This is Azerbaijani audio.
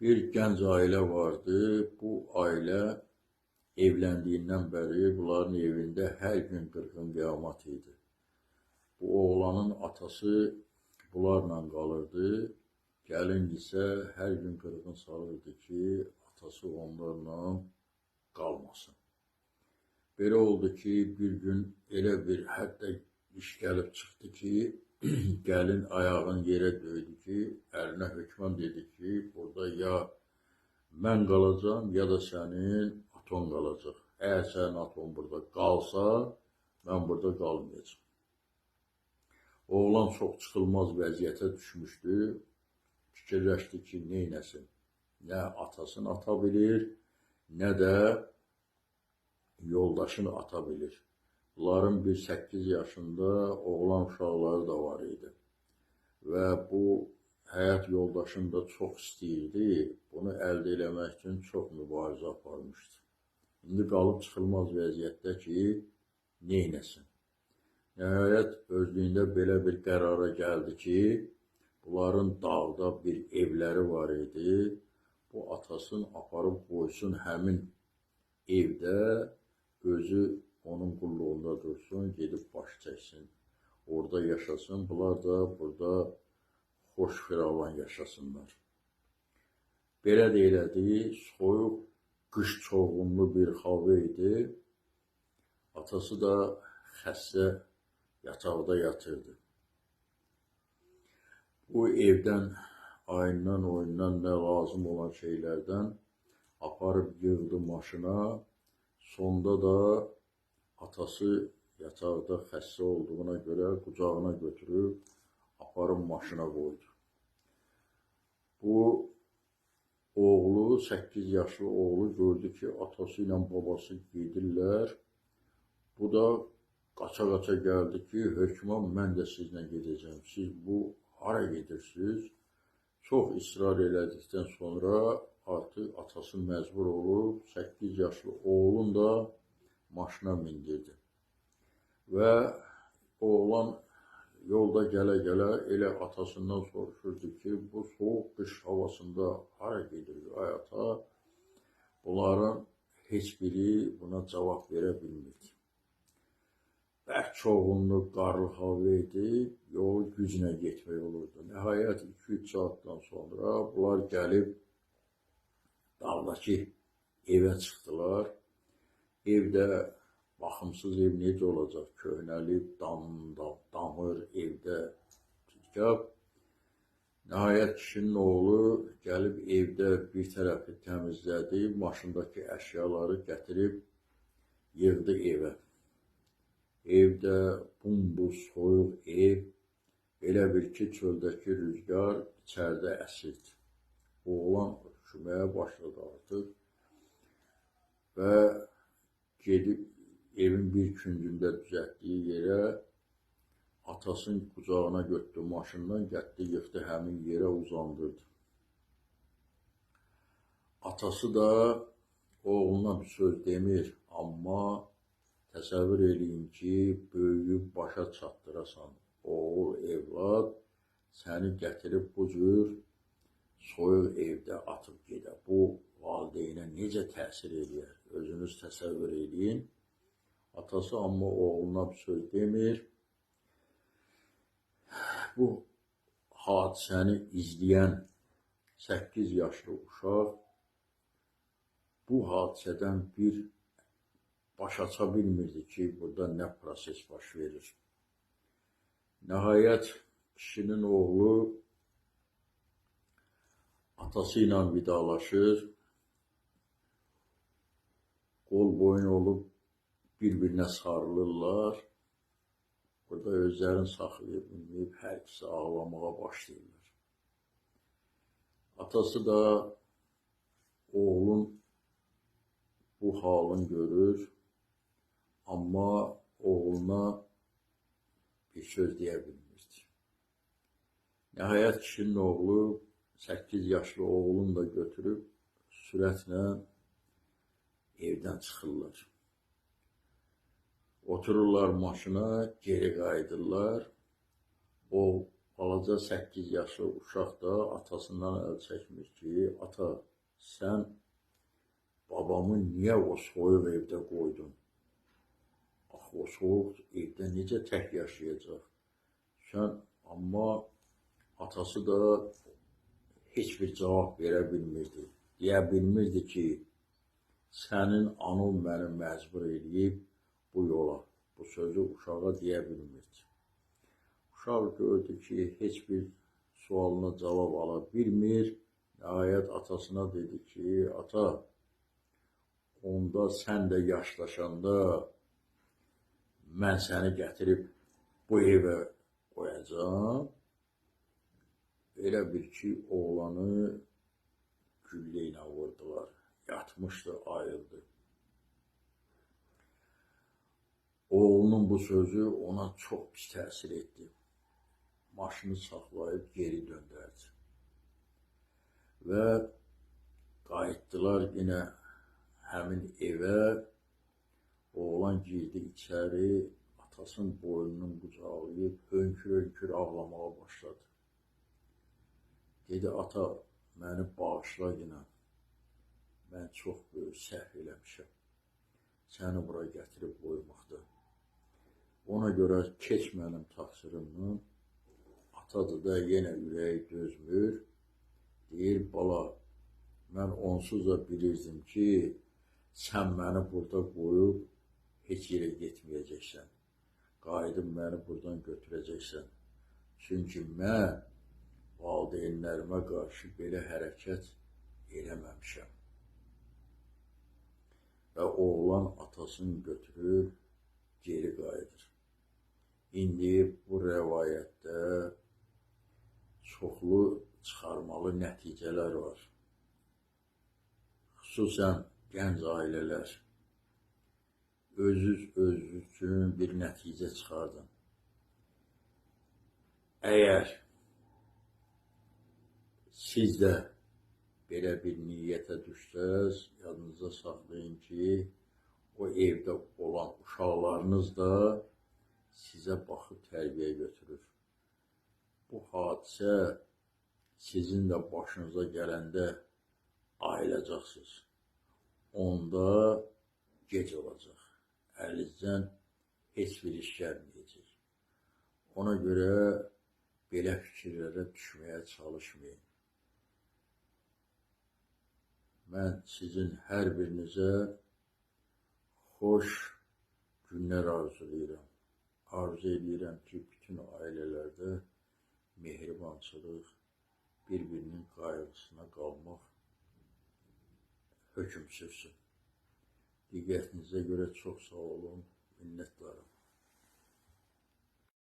Bir gənc ailə vardı. Bu ailə evləndiyindən bəri bunların evində hər gün qırğın qiyamət idi. Bu oğlanın atası bunlarla qalırdı. Gəlin isə hər gün qırğın salırdı ki, atası onlarla qalmasın. Belə oldu ki, bir gün elə bir hətta iş gəlib çıxdı ki, gəlin ayağını yerə döydü ki, əlinə hökmən dedi ki, burada ya mən qalacağım, ya da sənin aton qalacaq. Əgər sənin aton burada qalsa, mən burada qalmayacağım. Oğlan çox çıxılmaz vəziyyətə düşmüşdü. Fikirləşdi ki, neynəsin? Nə atasını ata bilir, nə də yoldaşını ata bilir. Bunların bir 8 yaşında oğlan uşaqları da var idi. Və bu həyat yoldaşını da çox istəyirdi. Bunu əldə eləmək üçün çox mübarizə aparmışdı. İndi qalıb çıxılmaz vəziyyətdə ki, neynəsin? Nəhayət özlüyündə belə bir qərara gəldi ki, bunların dağda bir evləri var idi. Bu atasını aparıb qoysun həmin evdə, özü onun qulluğunda dursun, gedib baş çəksin, orada yaşasın, bunlar da burada xoş firavan yaşasınlar. Belə də elədi, soyuq, qış çoğunlu bir hava idi. Atası da xəstə yataqda yatırdı. Bu evdən, ayından, oyundan nə lazım olan şeylərdən aparıb yığdı maşına. Sonda da atası yataqda xəstə olduğuna görə qucağına götürüb aparıb maşına qoydu. Bu oğlu, 8 yaşlı oğlu gördü ki, atası ilə babası gedirlər. Bu da qaça-qaça gəldi ki, hökmən mən də sizlə gedəcəm. Siz bu hara gedirsiniz? Çox israr elədikdən sonra artıq atası məcbur olub 8 yaşlı oğlun da maşına mindirdi. Və oğlan yolda gələ-gələ elə atasından soruşurdu ki, bu soğuk qış havasında hara gedir ay ata? Bunların heç biri buna cavab verə bilmirdi. Bərk çoğunluq qarlı hava idi, yol güclə getmək olurdu. Nəhayət 2-3 saatdan sonra bunlar gəlib dağdakı evə çıxdılar. Evdə baxımsız ev necə olacaq? Köhnəlib, damır, evdə tikab. Nəhayət kişinin oğlu gəlib evdə bir tərəfi təmizlədi, maşındakı əşyaları gətirib yığdı evə. Evdə bumbuz, soyuq ev, elə bir ki, çöldəki rüzgar içəridə əsirdi. Oğlan üşüməyə başladı artıq və gedib evin bir küncündə düzəltdiyi yerə atasının qucağına götürdü maşından, getdi, yıxdı həmin yerə uzandırdı. Atası da oğluna bir söz demir, amma təsəvvür eləyin ki, böyüyüb başa çatdırasan, oğul, evlad səni gətirib bu cür soyuq evdə atıb gedə. Bu valideynə necə təsir edir? Özünüz təsəvvür eləyin. Atası amma oğluna bir söz demir. Bu hadisəni izləyən 8 yaşlı uşaq bu hadisədən bir baş aça bilmirdi ki, burada nə proses baş verir. Nəhayət kişinin oğlu atası ilə vidalaşır, qol boyun olub bir-birinə sarılırlar. Burada özlərini saxlaya bilməyib, hər ikisi ağlamağa başlayırlar. Atası da oğlun bu halını görür, amma oğluna bir söz deyə bilmirdi. Nəhayət kişinin oğlu 8 yaşlı oğlunu da götürüb sürətlə evdən çıxırlar. Otururlar maşına, geri qayıdırlar. O balaca 8 yaşlı uşaq da atasından əl çəkmir ki, ata, sən babamı niyə o soyuq evdə qoydun? Axı, o soyuq evdə necə tək yaşayacaq? Amma atası da heç bir cavab verə bilmirdi. Deyə bilmirdi ki, sənin anın məni məcbur edib bu yola. Bu sözü uşağa deyə bilmirdi. Uşaq gördü ki, heç bir sualına cavab ala bilmir. Nəhayət atasına dedi ki, ata, onda sən də yaşlaşanda mən səni gətirib bu evə qoyacağam. Elə bil ki, oğlanı güllə ilə vurdular. Yatmışdı, ayıldı. Oğlunun bu sözü ona çox pis təsir etdi. Maşını saxlayıb geri döndərdi. Və qayıtdılar yenə həmin evə. Oğlan girdi içəri, atasının boynunun qucaqlayıb hönkür-hönkür ağlamağa başladı. Dedi, ata, məni bağışla yenə. Mən çox böyük səhv eləmişəm. Səni bura gətirib qoymaqda. Ona görə keç mənim taksirimdən. Atadır da yenə ürəyi dözmür. Deyir, bala, mən onsuz da bilirdim ki, sən məni burada qoyub heç yerə getməyəcəksən. Qayıdıb məni buradan götürəcəksən. Çünki mən valideynlərimə qarşı belə hərəkət eləməmişəm. Və oğlan atasını götürüb geri qayıdır. İndi bu rəvayətdə çoxlu çıxarmalı nəticələr var. Xüsusən gənc ailələr özünüz üçün bir nəticə çıxardın. Əgər siz də belə bir niyyətə düşsəz, yadınızda saxlayın ki, o evdə olan uşaqlarınız da sizə baxıb tərbiyə götürür. Bu hadisə sizin də başınıza gələndə ayılacaqsınız. Onda gec olacaq. Əlinizdən heç bir iş gəlməyəcək. Ona görə belə fikirlərə düşməyə çalışmayın. Mən sizin hər birinizə xoş günlər arzulayıram. Arzu edirəm ki, bütün ailələrdə mehribançılıq, bir-birinin qayğısına qalmaq hökm sürsün. Diqqətinizə görə çox sağ olun.